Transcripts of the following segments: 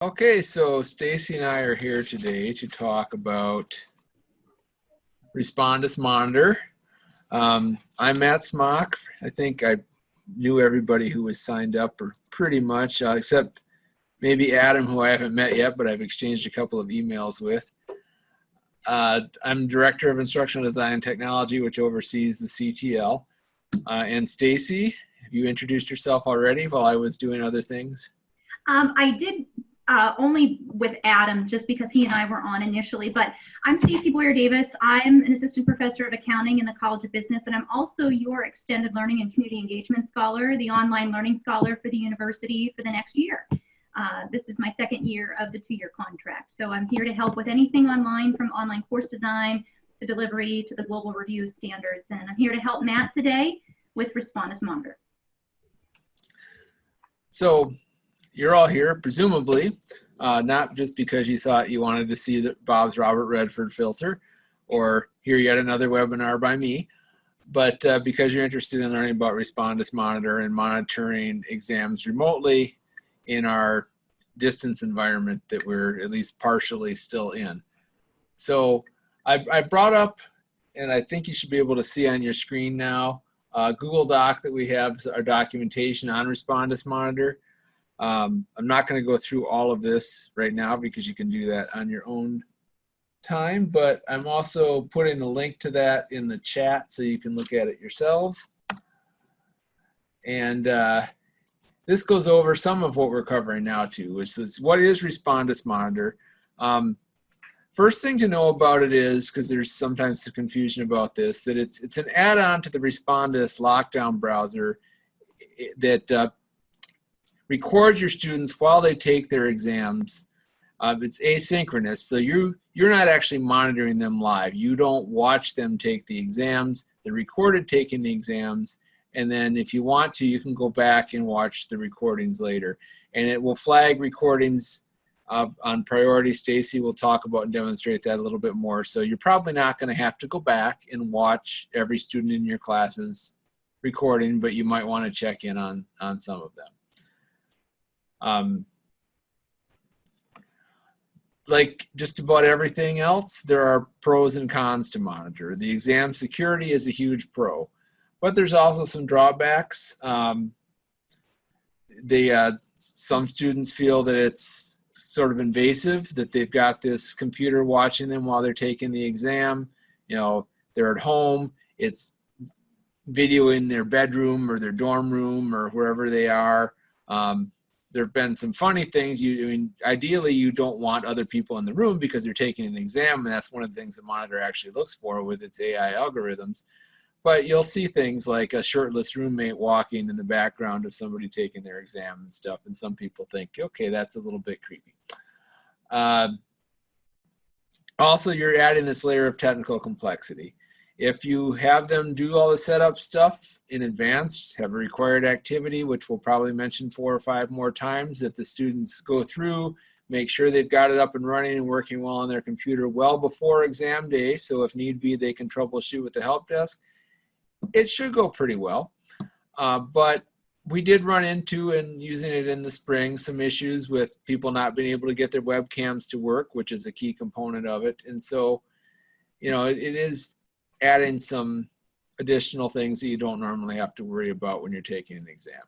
Okay, so Stacy and I are here today to talk about Respondus Monitor. I'm Matt Smock. I think I knew everybody who was signed up, or pretty much, except maybe Adam, who I haven't met yet, but I've exchanged a couple of emails with. I'm Director of Instructional Design and Technology, which oversees the CTL. And Stacy, have you introduced yourself already while I was doing other things? I did only with Adam, just because he and I were on initially. But I'm Stacy Boyer Davis. I'm an assistant professor of accounting in the College of Business, and I'm also your extended learning and community engagement scholar, the online learning scholar for the university for the next year. This is my second year of the 2-year contract. So I'm here to help with anything online, from online course design to delivery to the global review standards. And I'm here to help Matt today with Respondus Monitor. So you're all here, presumably, not just because you thought you wanted to see Bob's Robert Redford filter or hear yet another webinar by me, but because you're interested in learning about Respondus Monitor and monitoring exams remotely in our distance environment that we're at least partially still in. So I brought up, and I think you should be able to see on your screen now, Google Doc that we have our documentation on Respondus Monitor. I'm not going to go through all of this right now because you can do that on your own time, but I'm also putting the link to that in the chat so you can look at it yourselves. And this goes over some of what we're covering now too, which is what is Respondus Monitor. First thing to know about it is, because there's sometimes some confusion about this, that it's an add-on to the Respondus lockdown browser that records your students while they take their exams. It's asynchronous, so you're not actually monitoring them live. You don't watch them take the exams. They're recorded taking the exams, and then if you want to, you can go back and watch the recordings later. And it will flag recordings on priority. Stacy will talk about and demonstrate that a little bit more. So you're probably not going to have to go back and watch every student in your class's recording, but you might want to check in on some of them. Like just about everything else, there are pros and cons to Monitor. The exam security is a huge pro, but there's also some drawbacks. Some students feel that it's sort of invasive, that they've got this computer watching them while they're taking the exam. You know, they're at home, it's video in their bedroom or their dorm room or wherever they are. There have been some funny things. Ideally, you don't want other people in the room because they're taking an exam, and that's one of the things the Monitor actually looks for with its AI algorithms. But you'll see things like a shirtless roommate walking in the background of somebody taking their exam and stuff, and some people think, okay, that's a little bit creepy. Also, you're adding this layer of technical complexity. If you have them do all the setup stuff in advance, have a required activity, which we'll probably mention 4 or 5 more times, that the students go through, make sure they've got it up and running and working well on their computer well before exam day, so if need be, they can troubleshoot with the help desk. It should go pretty well. But we did run into, and using it in the spring, some issues with people not being able to get their webcams to work, which is a key component of it. And so, you know, it is adding some additional things that you don't normally have to worry about when you're taking an exam.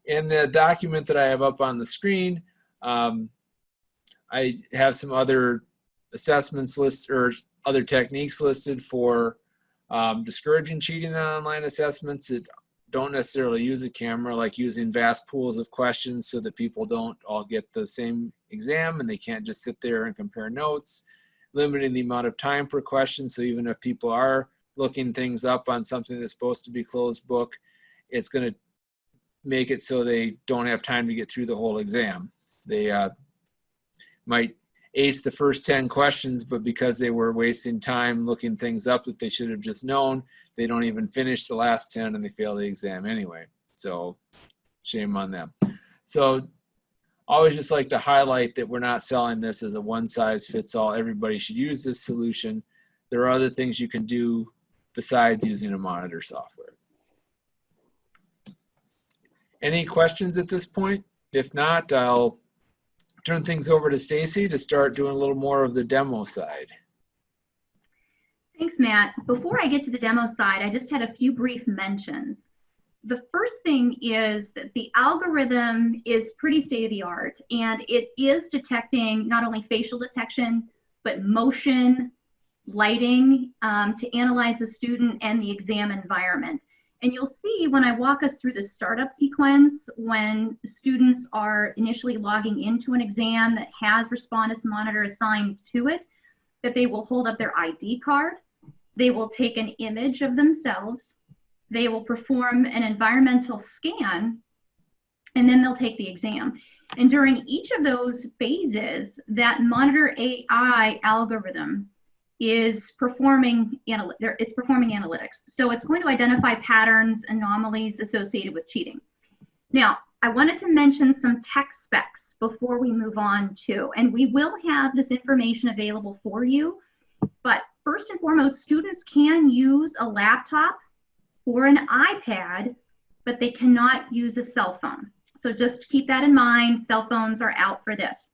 In the document that I have up on the screen, I have some other assessments list or other techniques listed for discouraging cheating on online assessments that don't necessarily use a camera, like using vast pools of questions so that people don't all get the same exam and they can't just sit there and compare notes. Limiting the amount of time per question, so even if people are looking things up on something that's supposed to be closed book, it's going to make it so they don't have time to get through the whole exam. They might ace the first 10 questions, but because they were wasting time looking things up that they should have just known, they don't even finish the last 10 and they fail the exam anyway. So shame on them. So always just like to highlight that we're not selling this as a one-size-fits-all, everybody should use this solution. There are other things you can do besides using a Monitor software. Any questions at this point? If not, I'll turn things over to Stacy to start doing a little more of the demo side. Thanks, Matt. Before I get to the demo side, I just had a few brief mentions. The first thing is that the algorithm is pretty state-of-the-art, and it is detecting not only facial detection, but motion, lighting, to analyze the student and the exam environment. And you'll see when I walk us through the startup sequence, when students are initially logging into an exam that has Respondus Monitor assigned to it, that they will hold up their ID card, they will take an image of themselves, they will perform an environmental scan, and then they'll take the exam. And during each of those phases, that Monitor AI algorithm is performing analytics. So it's going to identify patterns, anomalies associated with cheating. Now, I wanted to mention some tech specs before we move on to, and we will have this information available for you, but first and foremost, students can use a laptop or an iPad, but they cannot use a cell phone. So just keep that in mind. Cell phones are out for this.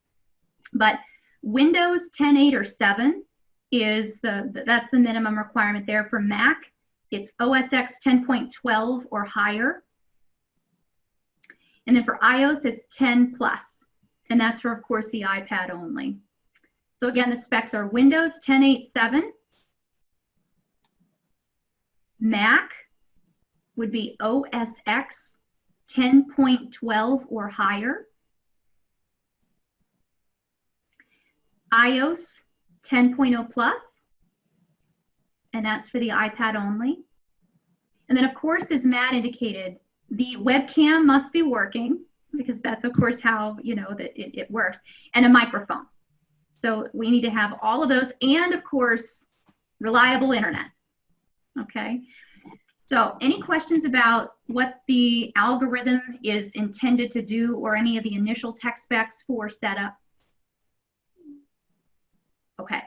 But Windows 10, 8, or 7 is that's the minimum requirement there. For Mac, it's OS X 10.12 or higher. And then for iOS, it's 10 plus. And that's for, of course, the iPad only. So again, the specs are Windows 10, 8, 7. Mac would be OS X 10.12 or higher. iOS 10.0 plus, and that's for the iPad only. And then, of course, as Matt indicated, the webcam must be working, because that's, of course, how you know that it works, and a microphone. So we need to have all of those, and of course, reliable internet. Okay. So any questions about what the algorithm is intended to do, or any of the initial tech specs for setup? Okay.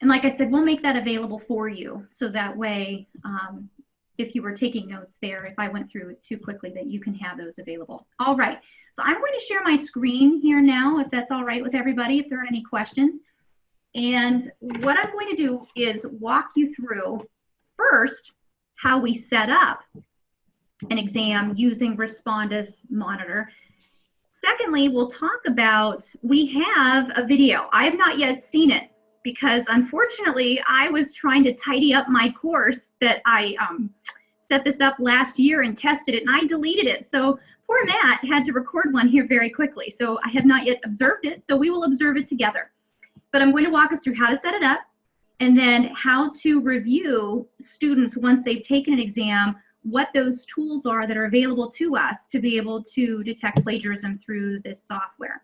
And like I said, we'll make that available for you, so that way, if you were taking notes there, if I went through it too quickly, that you can have those available. All right. So I'm going to share my screen here now, if that's all right with everybody, if there are any questions. And what I'm going to do is walk you through first how we set up an exam using Respondus Monitor. Secondly, we'll talk about, we have a video. I have not yet seen it, because unfortunately I was trying to tidy up my course that I set this up last year and tested it, and I deleted it. So poor Matt had to record one here very quickly. So I have not yet observed it, so we will observe it together. But I'm going to walk us through how to set it up, and then how to review students once they've taken an exam, what those tools are that are available to us to be able to detect plagiarism through this software.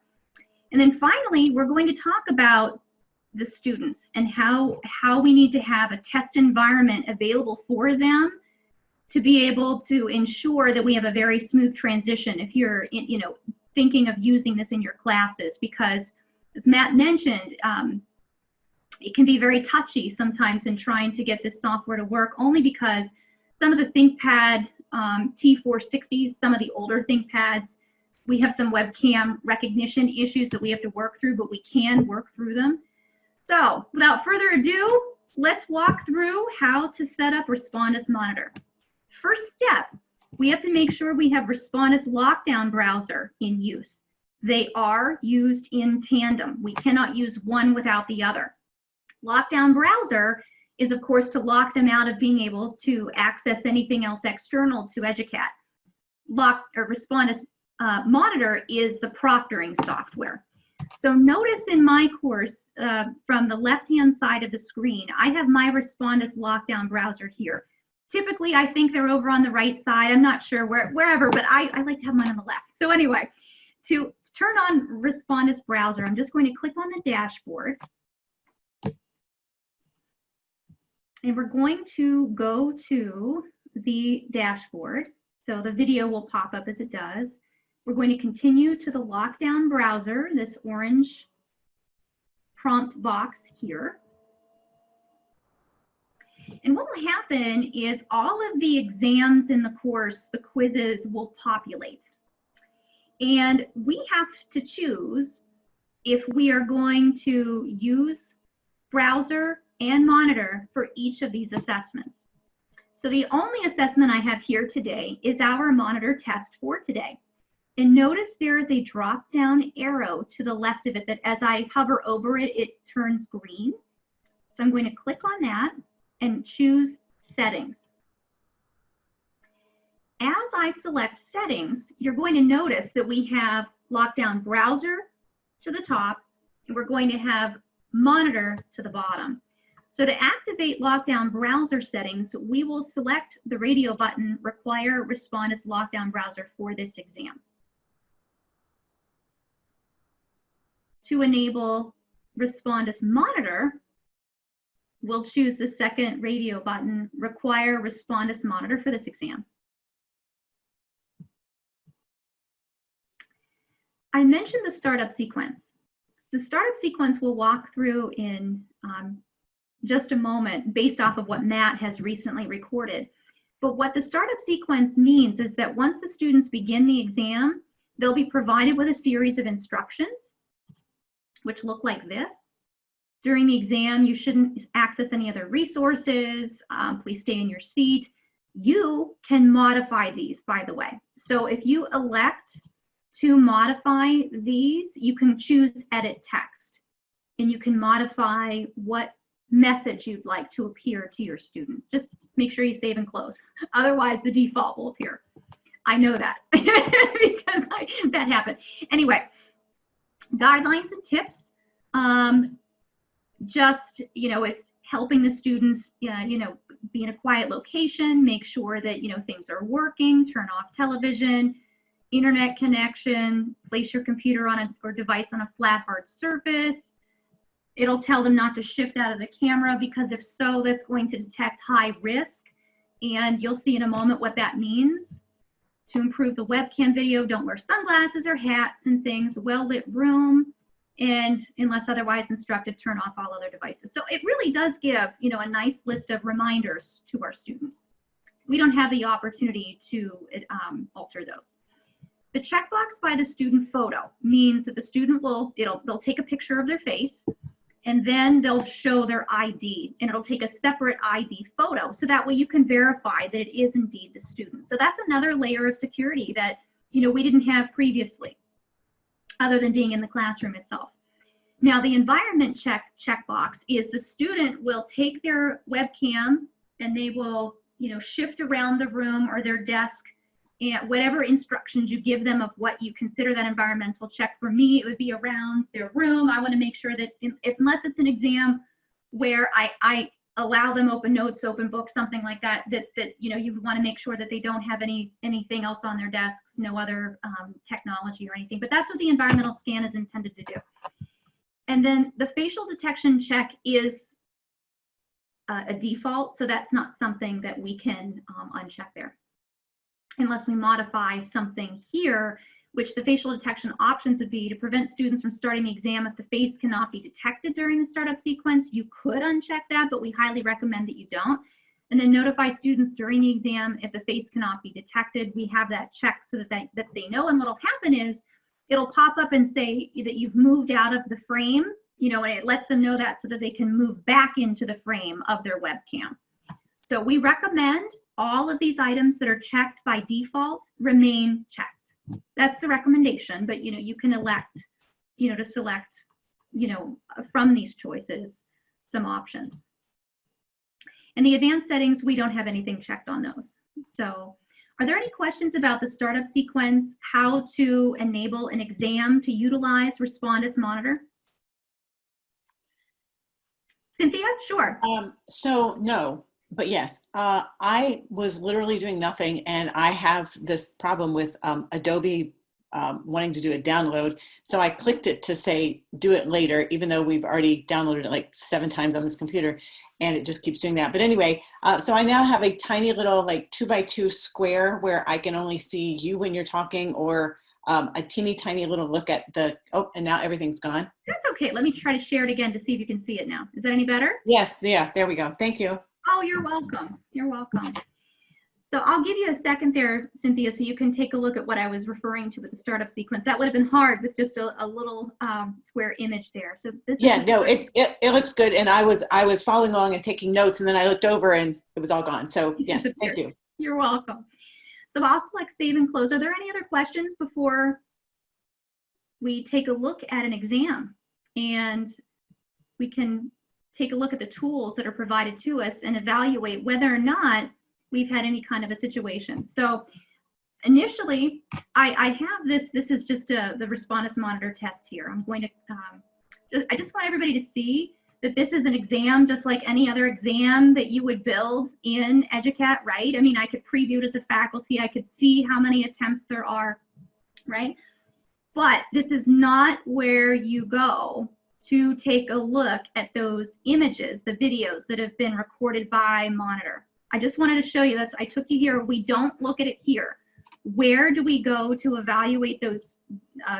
And then finally, we're going to talk about the students and how we need to have a test environment available for them to be able to ensure that we have a very smooth transition if you're thinking of using this in your classes, because as Matt mentioned, it can be very touchy sometimes in trying to get this software to work, only because some of the ThinkPad T460s, some of the older ThinkPads, we have some webcam recognition issues that we have to work through, but we can work through them. So without further ado, let's walk through how to set up Respondus Monitor. First step, we have to make sure we have Respondus Lockdown Browser in use. They are used in tandem. We cannot use one without the other. Lockdown Browser is, of course, to lock them out of being able to access anything else external to EduCat. Respondus Monitor is the proctoring software. So notice in my course, from the left-hand side of the screen, I have my Respondus Lockdown Browser here. Typically, I think they're over on the right side. I'm not sure wherever, but I like to have mine on the left. So anyway, to turn on Respondus Browser, I'm just going to click on the dashboard. And we're going to go to the dashboard. So the video will pop up as it does. We're going to continue to the Lockdown Browser, this orange prompt box here. And what will happen is all of the exams in the course, the quizzes, will populate. And we have to choose if we are going to use browser and monitor for each of these assessments. So the only assessment I have here today is our monitor test for today. And notice there is a drop-down arrow to the left of it that as I hover over it, it turns green. So I'm going to click on that and choose Settings. As I select Settings, you're going to notice that we have Lockdown Browser to the top, and we're going to have Monitor to the bottom. So to activate Lockdown Browser settings, we will select the radio button, Require Respondus Lockdown Browser for this exam. To enable Respondus Monitor, we'll choose the second radio button, Require Respondus Monitor for this exam. I mentioned the startup sequence. The startup sequence we'll walk through in just a moment based off of what Matt has recently recorded. But what the startup sequence means is that once the students begin the exam, they'll be provided with a series of instructions, which look like this. During the exam, you shouldn't access any other resources. Please stay in your seat. You can modify these, by the way. So if you elect to modify these, you can choose Edit Text, and you can modify what message you'd like to appear to your students. Just make sure you save and close. Otherwise, the default will appear. I know that because that happened. Anyway, guidelines and tips. Just, it's helping the students, be in a quiet location, make sure that, things are working, turn off television, internet connection, place your computer on or device on a flat, hard surface. It'll tell them not to shift out of the camera because if so, that's going to detect high risk. And you'll see in a moment what that means. To improve the webcam video, don't wear sunglasses or hats and things, well-lit room, and unless otherwise instructed, turn off all other devices. So it really does give, a nice list of reminders to our students. We don't have the opportunity to alter those. The checkbox by the student photo means that the student they'll take a picture of their face, and then they'll show their ID, and it'll take a separate ID photo. So that way you can verify that it is indeed the student. So that's another layer of security that, we didn't have previously, other than being in the classroom itself. Now the environment checkbox is the student will take their webcam and they will, shift around the room or their desk and whatever instructions you give them of what you consider that environmental check. For me, it would be around their room. I want to make sure that unless it's an exam where I allow them open notes, open books, something like that, you want to make sure that they don't have anything else on their desks, no other technology or anything. But that's what the environmental scan is intended to do. And then the facial detection check is a default, so that's not something that we can uncheck there. Unless we modify something here, which the facial detection options would be to prevent students from starting the exam if the face cannot be detected during the startup sequence. You could uncheck that, but we highly recommend that you don't. And then notify students during the exam if the face cannot be detected. We have that checked so that they know. And what'll happen is it'll pop up and say that you've moved out of the frame, and it lets them know that so that they can move back into the frame of their webcam. So we recommend all of these items that are checked by default remain checked. That's the recommendation, but you can elect, to select, from these choices, some options. And the advanced settings, we don't have anything checked on those. So are there any questions about the startup sequence, how to enable an exam to utilize Respondus Monitor? Cynthia, sure. So no. But yes, I was literally doing nothing, and I have this problem with Adobe wanting to do a download. So I clicked it to say, do it later, even though we've already downloaded it like 7 times on this computer, and it just keeps doing that. But anyway, so I now have a tiny little 2x2 square where I can only see you when you're talking, or a teeny tiny little look at and now everything's gone. That's okay. Let me try to share it again to see if you can see it now. Is that any better? Yes, yeah, there we go. Thank you. Oh, you're welcome. You're welcome. So I'll give you a second there, Cynthia, so you can take a look at what I was referring to with the startup sequence. That would have been hard with just a little square image there. So this Yeah, is no, it looks good. And I was following along and taking notes, and then I looked over and it was all gone. So yes, thank you. You're welcome. So I'll select save and close. Are there any other questions before we take a look at an exam? And we can take a look at the tools that are provided to us and evaluate whether or not we've had any kind of a situation. So initially, I have this is just the Respondus monitor test here. I'm going to, I just want everybody to see that this is an exam just like any other exam that you would build in EDUCAT, right? I mean, I could preview it as a faculty. I could see how many attempts there are, right? But this is not where you go to take a look at those images, the videos that have been recorded by monitor. I just wanted to show you I took you here. We don't look at it here. Where do we go to evaluate those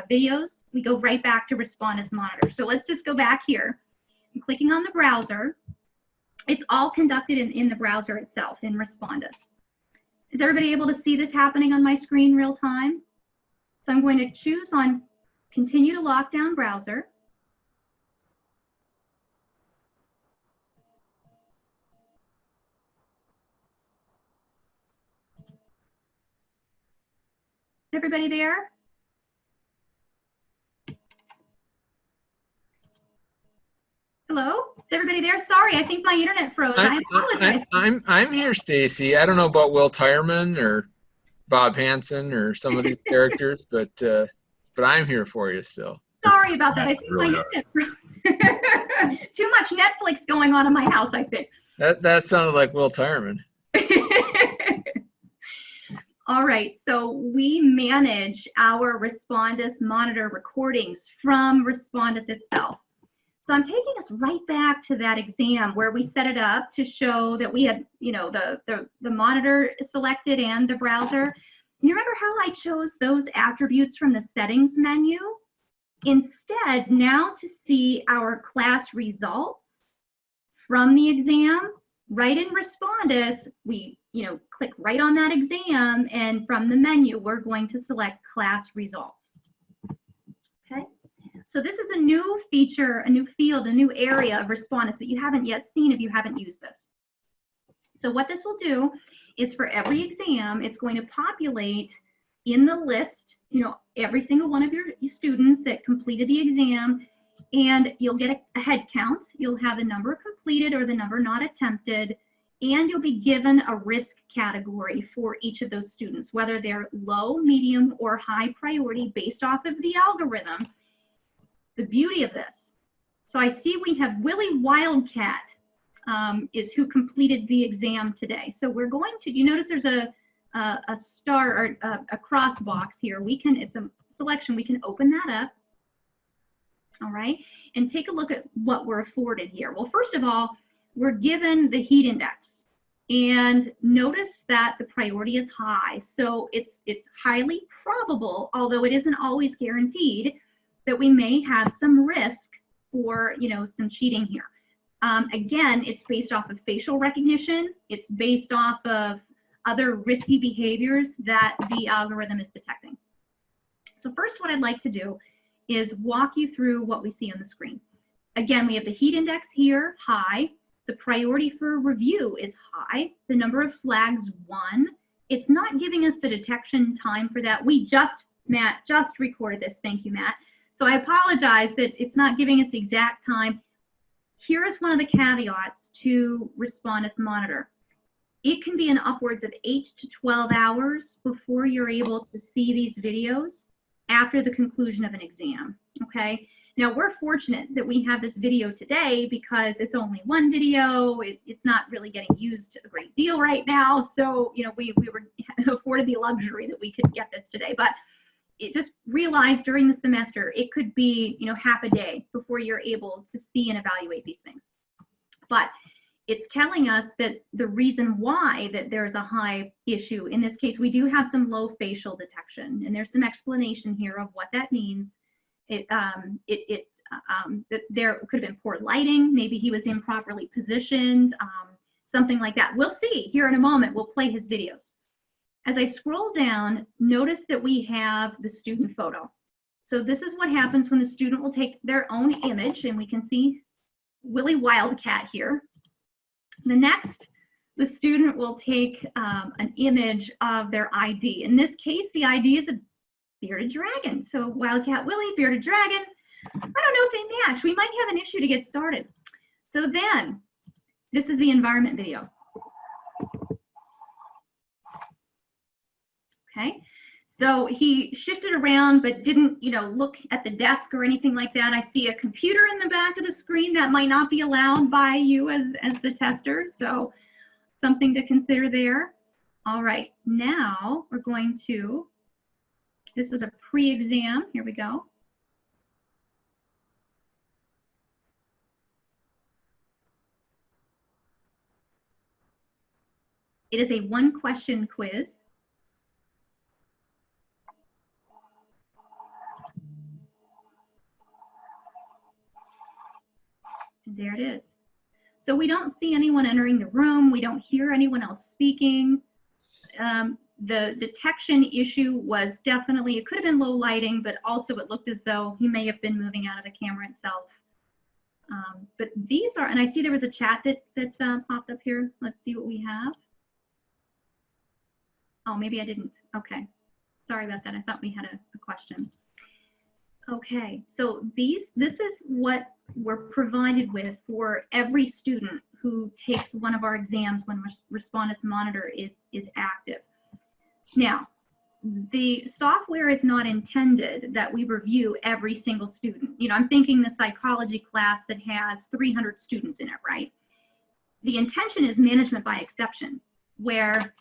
videos? We go right back to Respondus monitor. So let's just go back here. I'm clicking on the browser. It's all conducted in the browser itself in Respondus. Is everybody able to see this happening on my screen real time? So I'm going to choose on continue to lock down browser. Everybody there? Hello? Is everybody there? Sorry, I think my internet froze. I apologize. I'm here, Stacy. I don't know about Will Tyerman or Bob Hansen or some of these characters, but I'm here for you still. Sorry about that. I think my internet froze. Too much Netflix going on in my house, I think. That sounded like Will Tyerman. All right, so we manage our Respondus monitor recordings from Respondus itself. So I'm taking us right back to that exam where we set it up to show that we had, you know, the monitor selected and the browser. And you remember how I chose those attributes from the settings menu? Instead, now to see our class results from the exam, right in Respondus, we click right on that exam, and from the menu, we're going to select class results. Okay, so this is a new feature, a new field, a new area of Respondus that you haven't yet seen if you haven't used this. So what this will do is for every exam, it's going to populate in the list, every single one of your students that completed the exam, and you'll get a head count. You'll have the number completed or the number not attempted, and you'll be given a risk category for each of those students, whether they're low, medium, or high priority based off of the algorithm. The beauty of this, so I see we have Willie Wildcat is who completed the exam today. So we're going to, you notice there's a star or a cross box here. It's a selection, we can open that up. All right, and take a look at what we're afforded here. Well, first of all, we're given the heat index, and notice that the priority is high. So it's highly probable, although it isn't always guaranteed, that we may have some risk for, some cheating here. Again, it's based off of facial recognition. It's based off of other risky behaviors that the algorithm is detecting. So first, what I'd like to do is walk you through what we see on the screen. Again, we have the heat index here, high. The priority for review is high. The number of flags, 1. It's not giving us the detection time for that. Matt just recorded this. Thank you, Matt. So I apologize that it's not giving us the exact time. Here is one of the caveats to Respondus monitor. It can be in upwards of 8 to 12 hours before you're able to see these videos after the conclusion of an exam, okay? Now, we're fortunate that we have this video today because it's only one video. It's not really getting used a great deal right now. So, we were afforded the luxury that we could get this today. But it just realized during the semester, it could be, half a day before you're able to see and evaluate these things. But it's telling us that the reason why that there's a high issue, in this case, we do have some low facial detection, and there's some explanation here of what that means. That there could have been poor lighting, maybe he was improperly positioned, something like that. We'll see here in a moment. We'll play his videos. As I scroll down, notice that we have the student photo. So this is what happens when the student will take their own image, and we can see Willie Wildcat here. The next, the student will take an image of their ID. In this case, the ID is a bearded dragon. So Wildcat Willie, bearded dragon. I don't know if they match. We might have an issue to get started. So then, this is the environment video. Okay, so he shifted around but didn't, look at the desk or anything like that. I see a computer in the back of the screen that might not be allowed by you as the tester, so something to consider there. All right, now we're going to, this was a pre-exam, here we go. It is a one-question quiz. And there it is. So we don't see anyone entering the room. We don't hear anyone else speaking. The detection issue was definitely, it could have been low lighting, but also it looked as though he may have been moving out of the camera itself. But these are, and I see there was a chat that popped up here. Let's see what we have. Oh, maybe I didn't. Okay. Sorry about that. I thought we had a question. Okay, so this is what we're provided with for every student who takes one of our exams when Respondus Monitor is active. Now, the software is not intended that we review every single student. I'm thinking the psychology class that has 300 students in it, right? The intention is management by exception, where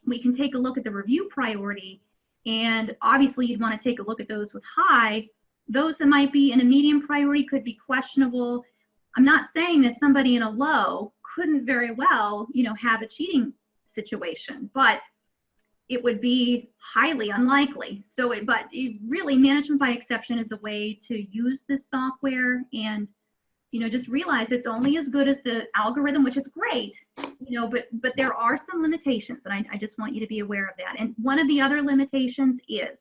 we can take a look at the review priority, and obviously you'd want to take a look at those with high. Those that might be in a medium priority could be questionable. I'm not saying that somebody in a low couldn't very well, have a cheating situation, but it would be highly unlikely. So, but really management by exception is the way to use this software, and, just realize it's only as good as the algorithm, which is great, but there are some limitations, and I just want you to be aware of that. And one of the other limitations is,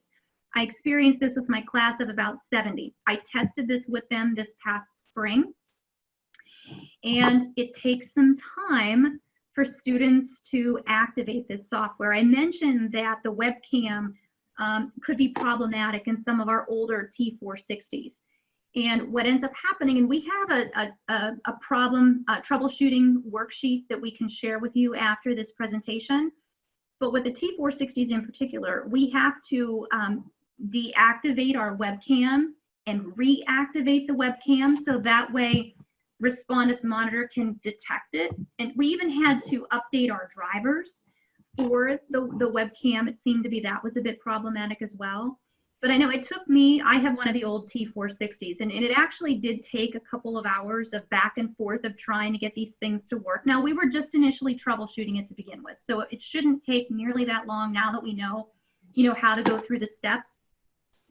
I experienced this with my class of about 70. I tested this with them this past spring, and it takes some time for students to activate this software. I mentioned that the webcam could be problematic in some of our older T460s. And what ends up happening, and we have a problem troubleshooting worksheet that we can share with you after this presentation. But with the T460s in particular, we have to deactivate our webcam and reactivate the webcam, so that way Respondus Monitor can detect it. And we even had to update our drivers for the webcam. It seemed to be that was a bit problematic as well. But I know it took me, I have one of the old T460s, and it actually did take a couple of hours of back and forth of trying to get these things to work. Now, we were just initially troubleshooting it to begin with, so it shouldn't take nearly that long now that we know, how to go through the steps.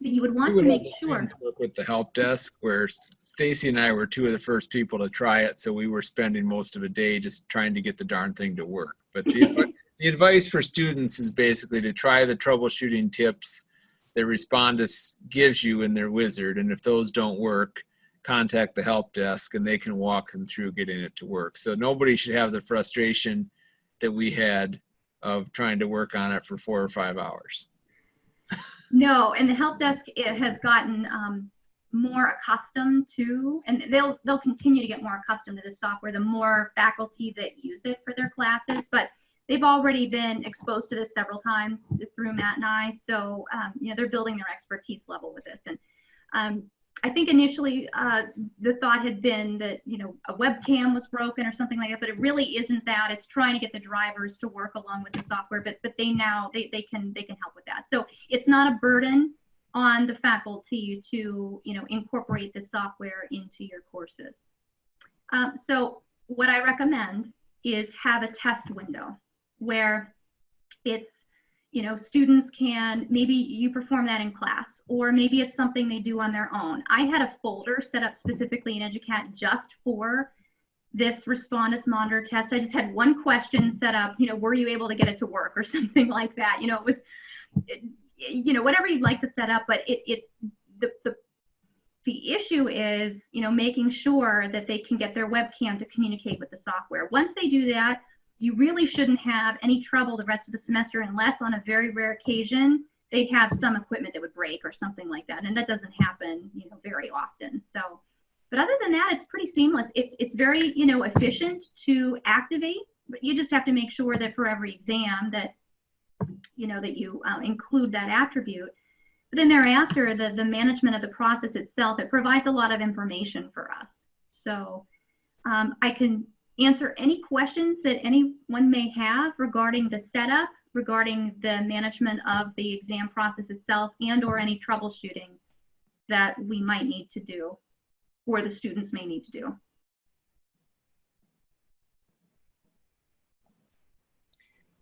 But you would want to make sure. Work with the help desk, where Stacy and I were two of the first people to try it, so we were spending most of a day just trying to get the darn thing to work. But the advice for students is basically to try the troubleshooting tips that Respondus gives you in their wizard, and if those don't work, contact the help desk and they can walk them through getting it to work. So nobody should have the frustration that we had of trying to work on it for 4 or 5 hours. No, and the help desk has gotten more accustomed to, and they'll continue to get more accustomed to this software the more faculty that use it for their classes. But they've already been exposed to this several times through Matt and I, so they're building their expertise level with this. And I think initially the thought had been that a webcam was broken or something like that, but it really isn't that. It's trying to get the drivers to work along with the software, but they can help with that. So it's not a burden on the faculty to incorporate the software into your courses. So what I recommend is have a test window where it's students can, maybe you perform that in class, or maybe it's something they do on their own. I had a folder set up specifically in EduCat just for this Respondus monitor test. I just had one question set up, were you able to get it to work or something like that? It was, whatever you'd like to set up, but the issue is, making sure that they can get their webcam to communicate with the software. Once they do that, you really shouldn't have any trouble the rest of the semester, unless on a very rare occasion they have some equipment that would break or something like that, and that doesn't happen, very often. So, but other than that, it's pretty seamless. It's very, efficient to activate, but you just have to make sure that for every exam that, that you include that attribute. But then thereafter, the management of the process itself, it provides a lot of information for us. So I can answer any questions that anyone may have regarding the setup, regarding the management of the exam process itself, and or any troubleshooting that we might need to do, or the students may need to do.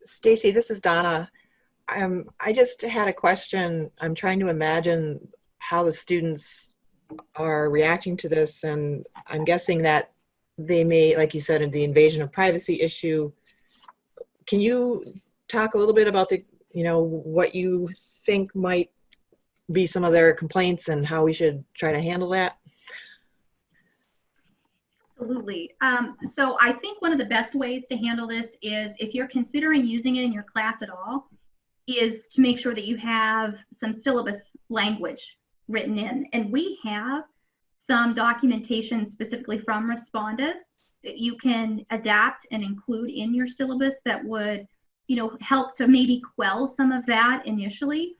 Stacy, this is Donna. I just had a question. I'm trying to imagine how the students are reacting to this, and I'm guessing that they may, like you said, the invasion of privacy issue. Can you talk a little bit about the, what you think might be some of their complaints and how we should try to handle that? Absolutely. So I think one of the best ways to handle this is, if you're considering using it in your class at all, is to make sure that you have some syllabus language written in. And we have some documentation specifically from Respondus that you can adapt and include in your syllabus that would, help to maybe quell some of that initially.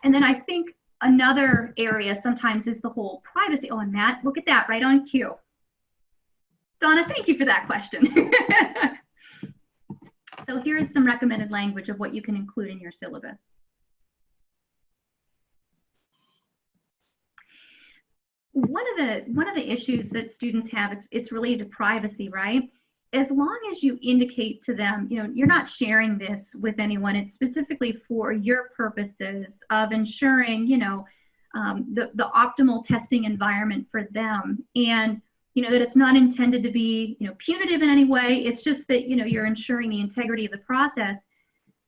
And then I think another area sometimes is the whole privacy. Oh, and Matt, look at that, right on cue. Donna, thank you for that question. So here is some recommended language of what you can include in your syllabus. One of the issues that students have, it's related to privacy, right? As long as you indicate to them, you're not sharing this with anyone. It's specifically for your purposes of ensuring, the optimal testing environment for them, and that it's not intended to be, punitive in any way. It's just that, you're ensuring the integrity of the process.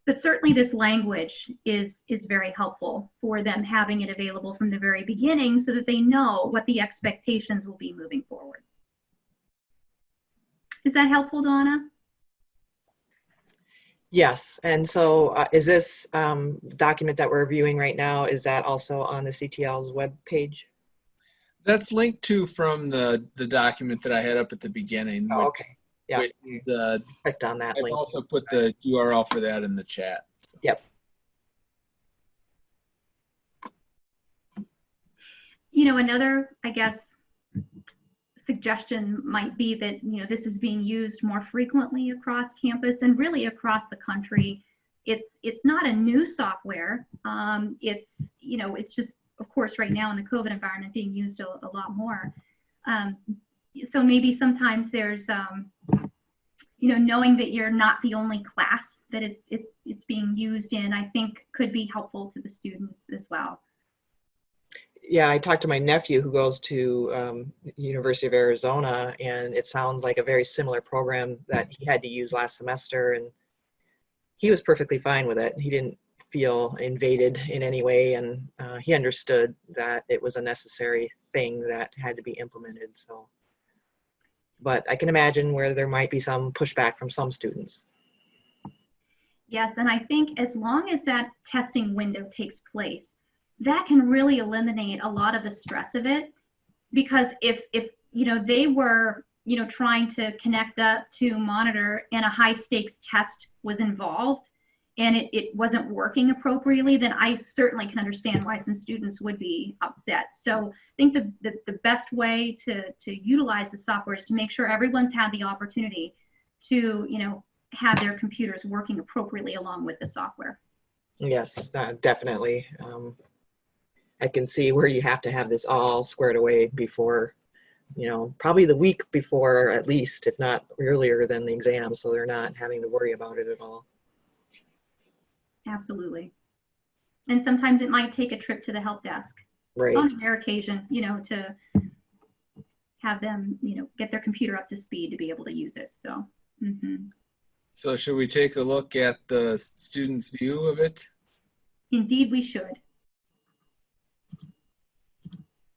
But certainly this language is very helpful for them, having it available from the very beginning so that they know what the expectations will be moving forward. Is that helpful, Donna? Yes. And so is this document that we're reviewing right now, is that also on the CTL's web page? That's linked to from the document that I had up at the beginning. Oh, okay. Yeah. Which is, clicked on that I've link. also put the URL for that in the chat. So. Yep. Another, I guess, suggestion might be that, this is being used more frequently across campus and really across the country. It's not a new software. It's just, of course, right now in the COVID environment, being used a lot more. So maybe sometimes there's, knowing that you're not the only class that it's being used in, I think could be helpful to the students as well. Yeah, I talked to my nephew who goes to University of Arizona, and it sounds like a very similar program that he had to use last semester, and he was perfectly fine with it. He didn't feel invaded in any way, and he understood that it was a necessary thing that had to be implemented. So, but I can imagine where there might be some pushback from some students. Yes, and I think as long as that testing window takes place, that can really eliminate a lot of the stress of it. Because if they were trying to connect up to monitor and a high stakes test was involved and it wasn't working appropriately, then I certainly can understand why some students would be upset. So I think the best way to utilize the software is to make sure everyone's had the opportunity to have their computers working appropriately along with the software. Yes, definitely. I can see where you have to have this all squared away before, probably the week before at least, if not earlier than the exam, so they're not having to worry about it at all. Absolutely. And sometimes it might take a trip to the help desk. Right. On a rare occasion, to have them, get their computer up to speed to be able to use it. So, So should we take a look at the student's view of it? Indeed, we should.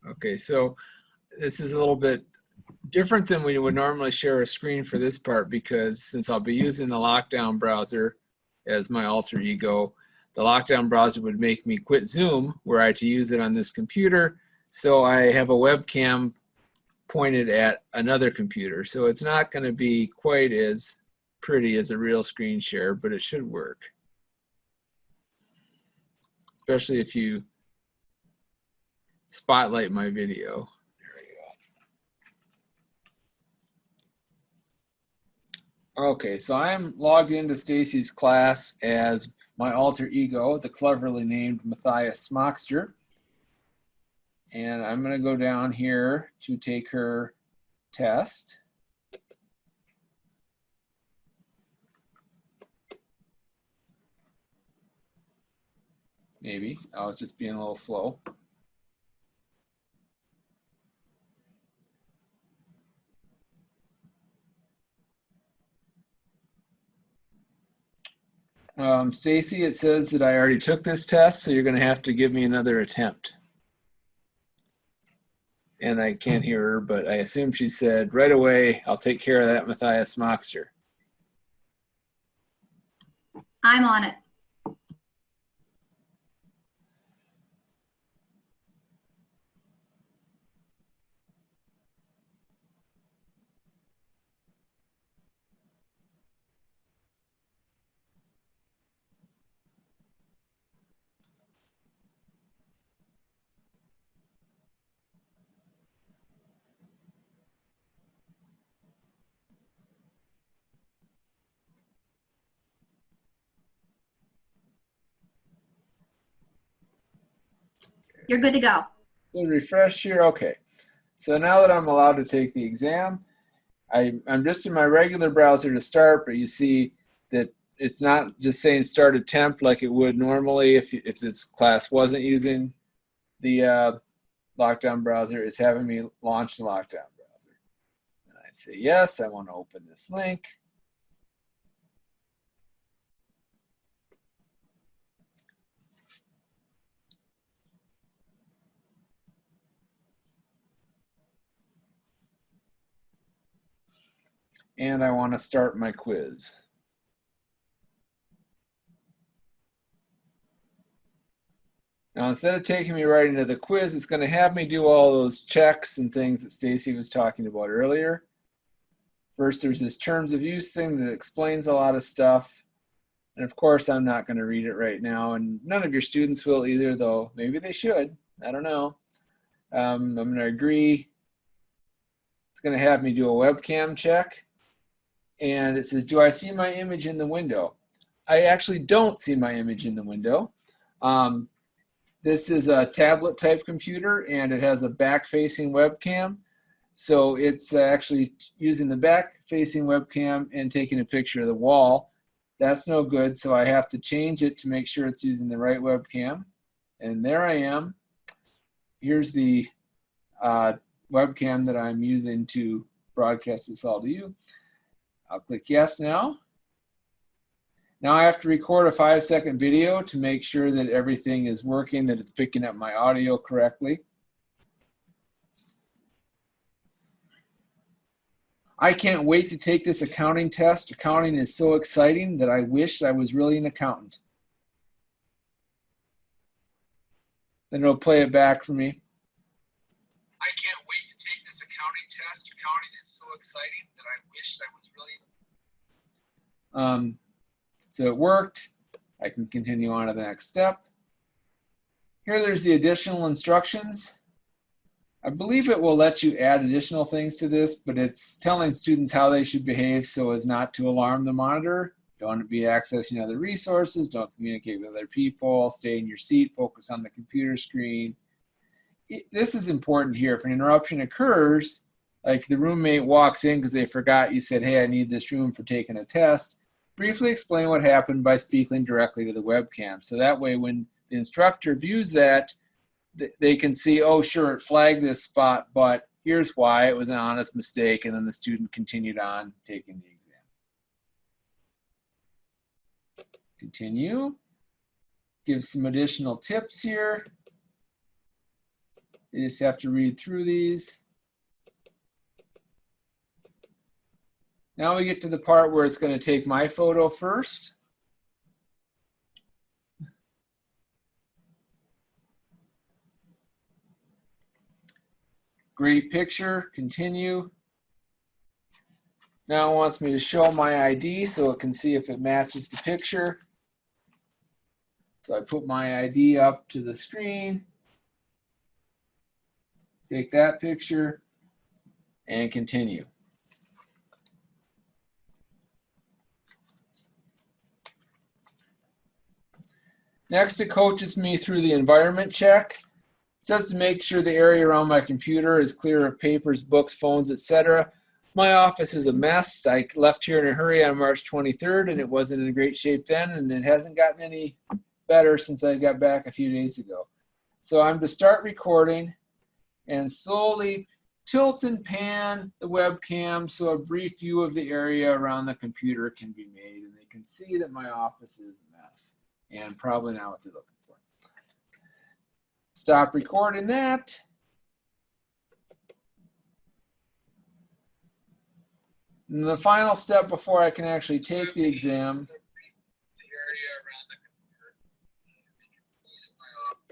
Okay, so this is a little bit different than we would normally share a screen for this part, because since I'll be using the lockdown browser as my alter ego, the lockdown browser would make me quit Zoom were I to use it on this computer. So I have a webcam pointed at another computer. So it's not going to be quite as pretty as a real screen share, but it should work. Especially if you spotlight my video. There we go. Okay, so I'm logged into Stacy's class as my alter ego, the cleverly named Matthias Smockster. And I'm going to go down here to take her test. Maybe. I was just being a little slow. Stacy, it says that I already took this test, so you're going to have to give me another attempt. And I can't hear her, but I assume she said, right away, I'll take care of that, Matthias Smockster. I'm on it. You're good to go. We'll refresh here. Okay. So now that I'm allowed to take the exam, I'm just in my regular browser to start, but you see that it's not just saying start attempt like it would normally if this class wasn't using the lockdown browser. It's having me launch the lockdown browser. And I say, yes, I want to open this link. And I want to start my quiz. Now, instead of taking me right into the quiz, it's going to have me do all those checks and things that Stacy was talking about earlier. First, there's this terms of use thing that explains a lot of stuff. And of course, I'm not going to read it right now. And none of your students will either, though maybe they should. I don't know. I'm going to agree. It's going to have me do a webcam check. And it says, do I see my image in the window? I actually don't see my image in the window. This is a tablet type computer and it has a back facing webcam. So it's actually using the back facing webcam and taking a picture of the wall. That's no good. So I have to change it to make sure it's using the right webcam. And there I am. Here's the webcam that I'm using to broadcast this all to you. I'll click yes now. Now I have to record a 5-second video to make sure that everything is working, that it's picking up my audio correctly. I can't wait to take this accounting test. Accounting is so exciting that I wish I was really an accountant. Then it'll play it back for me. I can't wait to take this accounting test. Accounting is so exciting that I wish I was really. So it worked. I can continue on to the next step. Here there's the additional instructions. I believe it will let you add additional things to this, but it's telling students how they should behave so as not to alarm the monitor. Don't be accessing other resources, don't communicate with other people, stay in your seat, focus on the computer screen. This is important here. If an interruption occurs, like the roommate walks in because they forgot you said, hey, I need this room for taking a test, briefly explain what happened by speaking directly to the webcam. So that way when the instructor views that, they can see, oh, sure, it flagged this spot, but Here's why. It was an honest mistake. And then the student continued on taking the exam. Continue. Give some additional tips here. You just have to read through these. Now we get to the part where it's going to take my photo first. Great picture, continue. Now it wants me to show my ID so it can see if it matches the picture. So I put my ID up to the screen, take that picture, and continue. Next, it coaches me through the environment check. It says to make sure the area around my computer is clear of papers, books, phones, etc. My office is a mess. I left here in a hurry on March 23rd, and it wasn't in great shape then, and it hasn't gotten any better since I got back a few days ago. So I'm to start recording and slowly tilt and pan the webcam so a brief view of the area around the computer can be made, and they can see that my office is a mess and probably not what they're looking for. Stop recording that. And the final step before I can actually take the exam.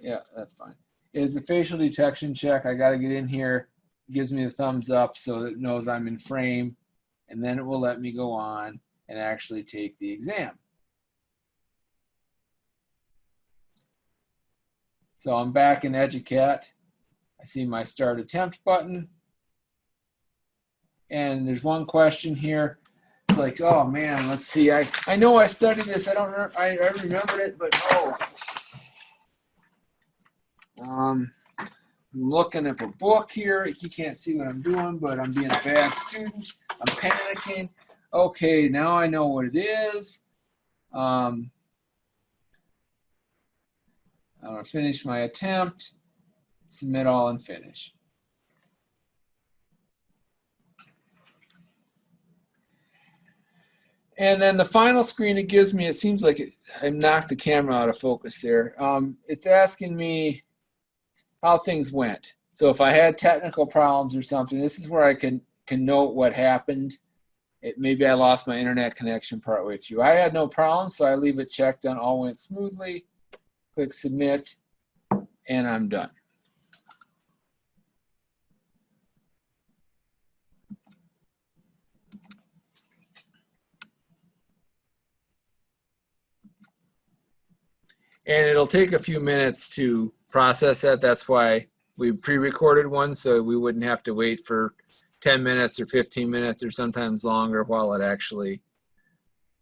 Yeah, that's fine. Is the facial detection check. I got to get in here. It gives me a thumbs up so that it knows I'm in frame. And then it will let me go on and actually take the exam. So I'm back in Educat. I see my start attempt button. And there's one question here. It's like, oh man, let's see. I know I studied this. I don't remember. I remembered it, but oh. I'm looking at a book here. You can't see what I'm doing, but I'm being a bad student. I'm panicking. Okay, now I know what it is. I'm going to finish my attempt, submit all, and finish. And then the final screen it gives me, it seems like I knocked the camera out of focus there. It's asking me how things went. So if I had technical problems or something, this is where I can note what happened. Maybe I lost my internet connection partway through. I had no problem, so I leave it checked on all went smoothly. Click submit, and I'm done. And it'll take a few minutes to process that. That's why we pre-recorded one, so we wouldn't have to wait for 10 minutes or 15 minutes or sometimes longer while it actually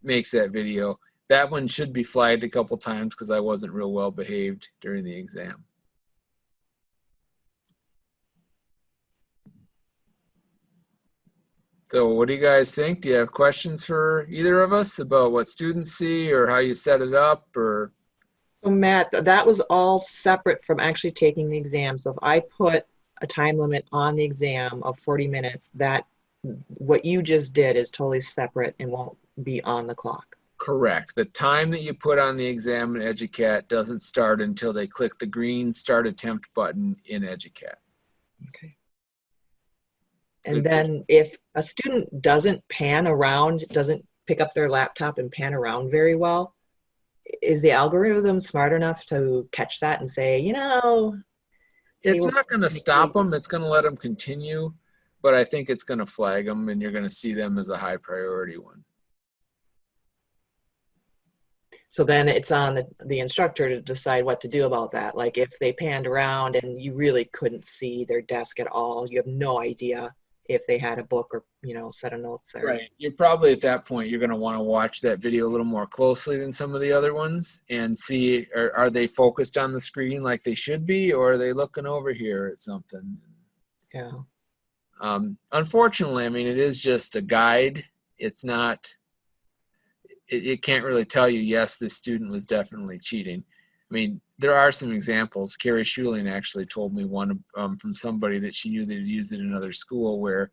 makes that video. That one should be flagged a couple times because I wasn't real well behaved during the exam. So what do you guys think? Do you have questions for either of us about what students see or how you set it up? Or So Matt, that was all separate from actually taking the exam. So if I put a time limit on the exam of 40 minutes, that what you just did is totally separate and won't be on the clock. Correct. The time that you put on the exam in Educat doesn't start until they click the green Start Attempt button in Educat. Okay. And then if a student doesn't pan around, doesn't pick up their laptop and pan around very well, is the algorithm smart enough to catch that and say, you know, it's not going to stop them. It's going to let them continue, but I think it's going to flag them and you're going to see them as a high priority one. So then it's on the instructor to decide what to do about that. Like if they panned around and you really couldn't see their desk at all, you have no idea if they had a book or, you know, set of notes there. Right. You're probably at that point, you're going to want to watch that video a little more closely than some of the other ones and see, are they focused on the screen like they should be, or are they looking over here at something? Yeah. Unfortunately, I mean, it is just a guide. It's not, it can't really tell you, yes, this student was definitely cheating. I mean, there are some examples. Carrie Schuling actually told me one from somebody that she knew that had used it in another school, where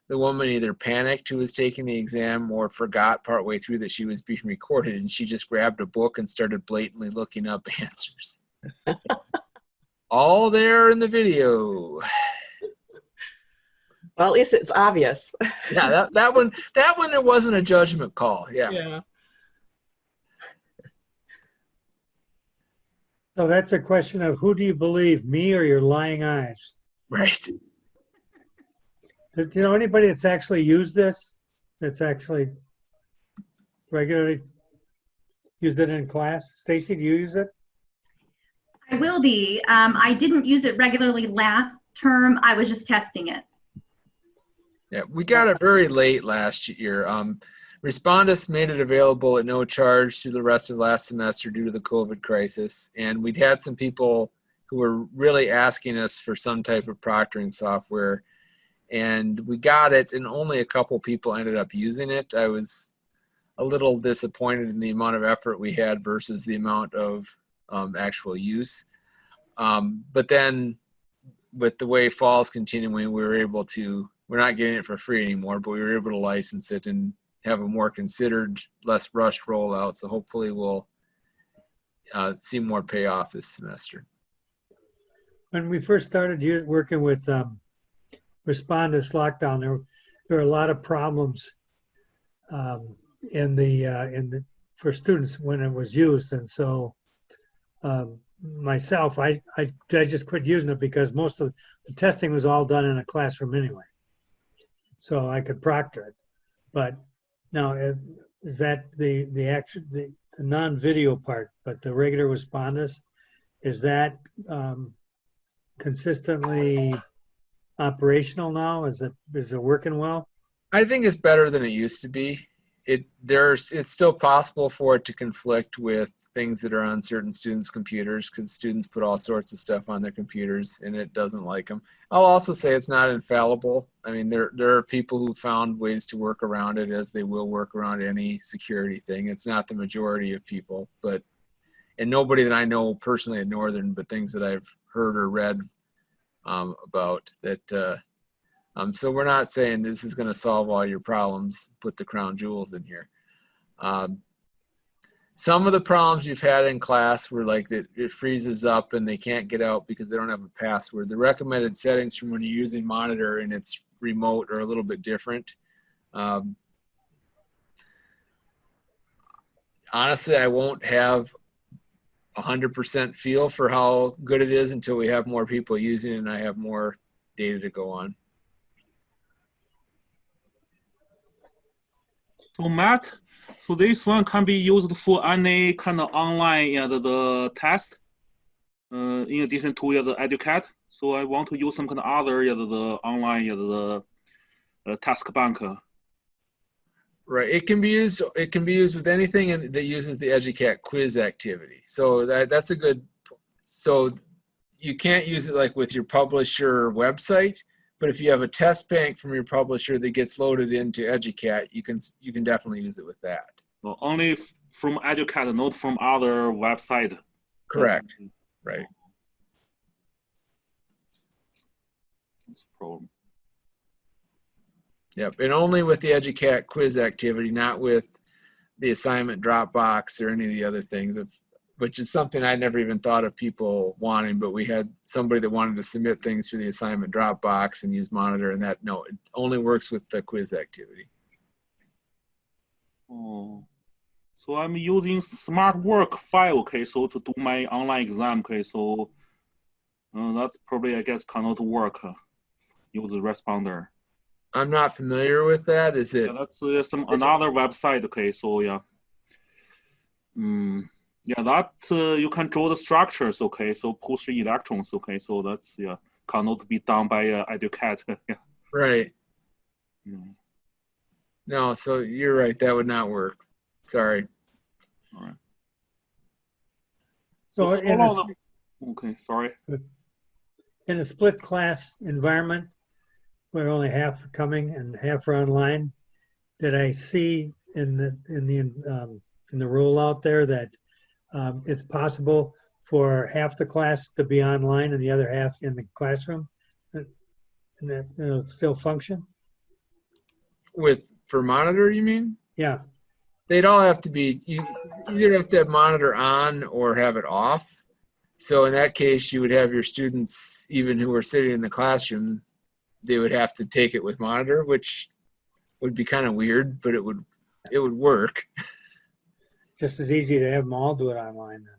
the woman either panicked who was taking the exam or forgot partway through that she was being recorded, and she just grabbed a book and started blatantly looking up answers. All there in the video. Well, at least it's obvious. Yeah, that one it wasn't a judgment call. Yeah. Yeah. So that's a question of who do you believe, me or your lying eyes? Right. Do you know anybody that's actually used this? That's actually regularly used it in class? Stacy, do you use it? I will be. I didn't use it regularly last term. I was just testing it. Yeah, we got it very late last year. Respondus made it available at no charge through the rest of last semester due to the COVID crisis. And we'd had some people who were really asking us for some type of proctoring software. And we got it, and only a couple people ended up using it. I was a little disappointed in the amount of effort we had versus the amount of actual use. But then with the way fall's continuing, we're not getting it for free anymore, but we were able to license it and have a more considered, less rushed rollout. So hopefully we'll see more payoff this semester. When we first started working with Respondus lockdown, there were a lot of problems for students when it was used, and so myself, I just quit using it because most of the testing was all done in a classroom anyway, so I could proctor it. But now, is that the non-video part, but the regular Respondus, is that consistently operational now? Is it working well? I think it's better than it used to be. It's still possible for it to conflict with things that are on certain students' computers, because students put all sorts of stuff on their computers and it doesn't like them. I'll also say it's not infallible. I mean, there are people who found ways to work around it, as they will work around any security thing. It's not the majority of people, and nobody that I know personally at Northern, but things that I've heard or read about that. So we're not saying this is going to solve all your problems, put the crown jewels in here. Some of the problems you've had in class were like that it freezes up and they can't get out because they don't have a password. The recommended settings from when you're using monitor and it's remote are a little bit different. Honestly, I won't have 100% feel for how good it is until we have more people using it and I have more data to go on. So Matt, so this one can be used for any kind of online the test, in addition to the EduCat. So I want to use some kind of other the online the task bank. Right. It can be used with anything that uses the EduCat quiz activity. So that's a good. So you can't use it like with your publisher website. But if you have a test bank from your publisher that gets loaded into EduCat, you can definitely use it with that. Well, only from EduCat, not from other website. Correct. Right. That's a problem. Yep. And only with the EduCat quiz activity, not with the assignment Dropbox or any of the other things, which is something I never even thought of people wanting, but we had somebody that wanted to submit things through the assignment Dropbox and use Monitor, and it only works with the quiz activity. Oh, so I'm using Smart Work file, okay, so to do my online exam, okay, so that's probably, I guess, cannot work. Use the responder. I'm not familiar with that. Is it? Yeah, that's another website, okay, so yeah. Yeah, that you can draw the structures, okay, so push the electrons, okay, so that's, yeah, cannot be done by EduCat. Yeah. Right. Yeah. No, so you're right. That would not work. Sorry. All right. So okay, sorry. in a split class environment where only half are coming and half are online, did I see in the rollout there that it's possible for half the class to be online and the other half in the classroom? And that it'll still function? For monitor, you mean? Yeah, They'd all have to be, you either have to have monitor on or have it off. So in that case, you would have your students, even who are sitting in the classroom, they would have to take it with monitor, which would be kind of weird, but it would work. just as easy to have them all do it online then.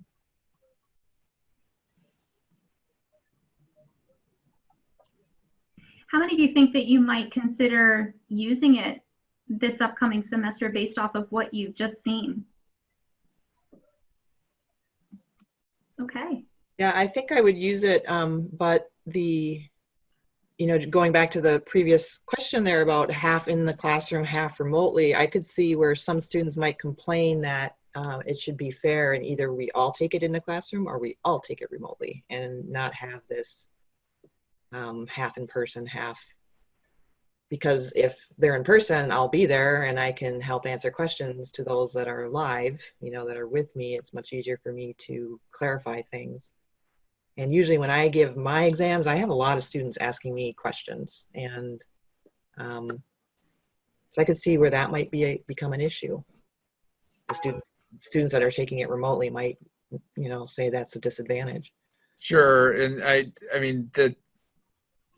How many do you think that you might consider using it this upcoming semester based off of what you've just seen? Okay. Yeah, I think I would use it, but going back to the previous question there about half in the classroom, half remotely, I could see where some students might complain that it should be fair and either we all take it in the classroom or we all take it remotely and not have this half in person, half, because if they're in person, I'll be there and I can help answer questions to those that are live, that are with me. It's much easier for me to clarify things. And usually when I give my exams, I have a lot of students asking me questions. And so I could see where that might become an issue. The students that are taking it remotely might, say that's a disadvantage. Sure. And I mean,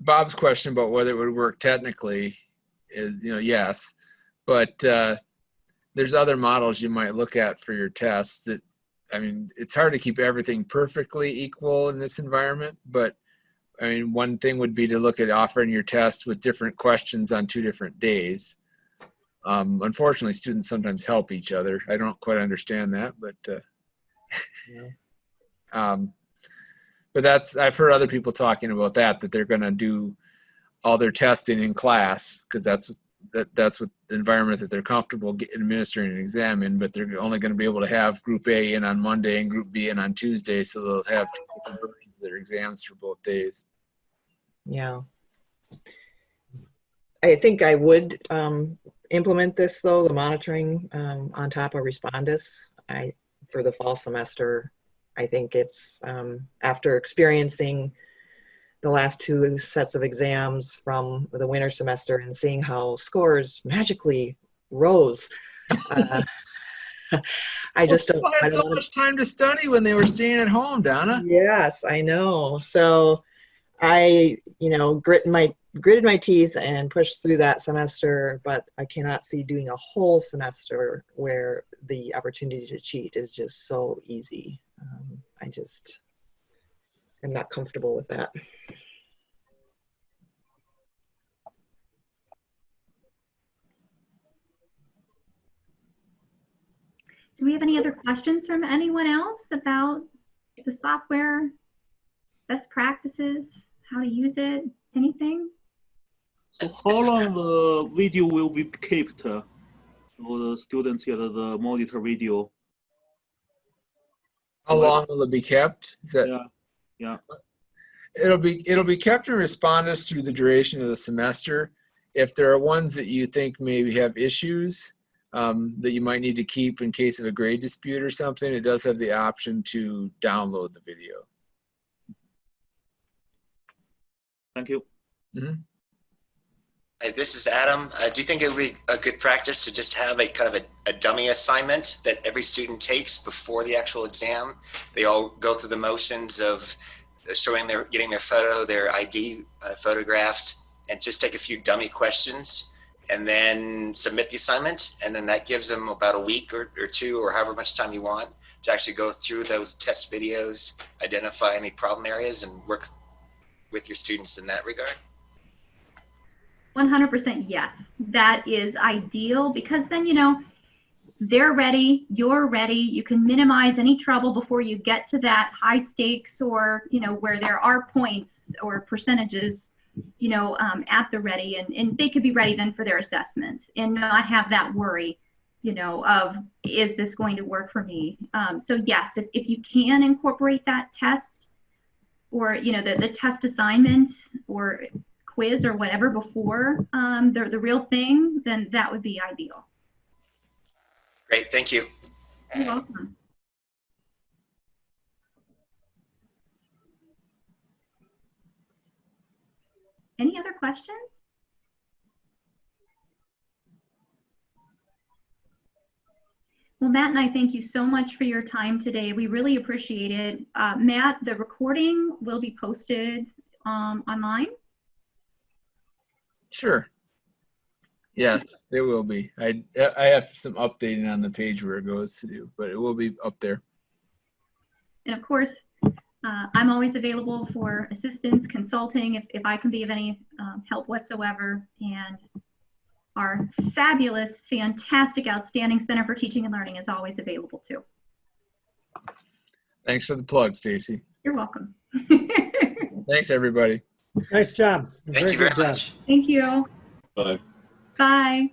Bob's question about whether it would work technically is, yes, but there's other models you might look at for your tests that, I mean, it's hard to keep everything perfectly equal in this environment, but I mean, one thing would be to look at offering your test with different questions on 2 different days. Unfortunately, students sometimes help each other. I don't quite understand that, but but I've heard other people talking about that they're going to do all their testing in class because that's what the environment that they're comfortable administering an exam in, but they're only going to be able to have group A in on Monday and group B in on Tuesday. So they'll have 2 different versions of their exams for both days. Yeah. I think I would implement this though, the monitoring on top of Respondus. For the fall semester, I think it's after experiencing the last 2 sets of exams from the winter semester and seeing how scores magically rose. I just don't. People had so much time to study when they were staying at home, Donna. Yes, I know. So I, gritted my teeth and pushed through that semester, but I cannot see doing a whole semester where the opportunity to cheat is just so easy. I'm not comfortable with that. Do we have any other questions from anyone else about the software, best practices, how to use it, anything? So how long the video will be kept for the students here, the monitor video? How long will it be kept? Is that? Yeah. It'll be kept in Respondus through the duration of the semester. If there are ones that you think maybe have issues that you might need to keep in case of a grade dispute or something, it does have the option to download the video. Thank you. Mm-hmm. Hi, this is Adam. Do you think it would be a good practice to just have a kind of a dummy assignment that every student takes before the actual exam? They all go through the motions of getting their photo, their ID photographed, and just take a few dummy questions and then submit the assignment. And then that gives them about a week or 2 or however much time you want to actually go through those test videos, identify any problem areas, and work with your students in that regard. 100% yes. That is ideal because then, they're ready, you're ready, you can minimize any trouble before you get to that high stakes or, where there are points or percentages, at the ready, and they could be ready then for their assessment and not have that worry, of, is this going to work for me? So yes, if you can incorporate that test or, the test assignment or quiz or whatever before the real thing, then that would be ideal. Great, thank you. You're welcome. Any other questions? Well, Matt and I thank you so much for your time today. We really appreciate it. Matt, the recording will be posted online. Sure. Yes, it will be. I have some updating on the page where it goes to do, but it will be up there. And of course, I'm always available for assistance, consulting, if I can be of any help whatsoever. And our fabulous, fantastic, outstanding Center for Teaching and Learning is always available too. Thanks for the plug, Stacy. You're welcome. Thanks, everybody. Nice job. Thank you very good job. much. Thank you. Bye. Bye.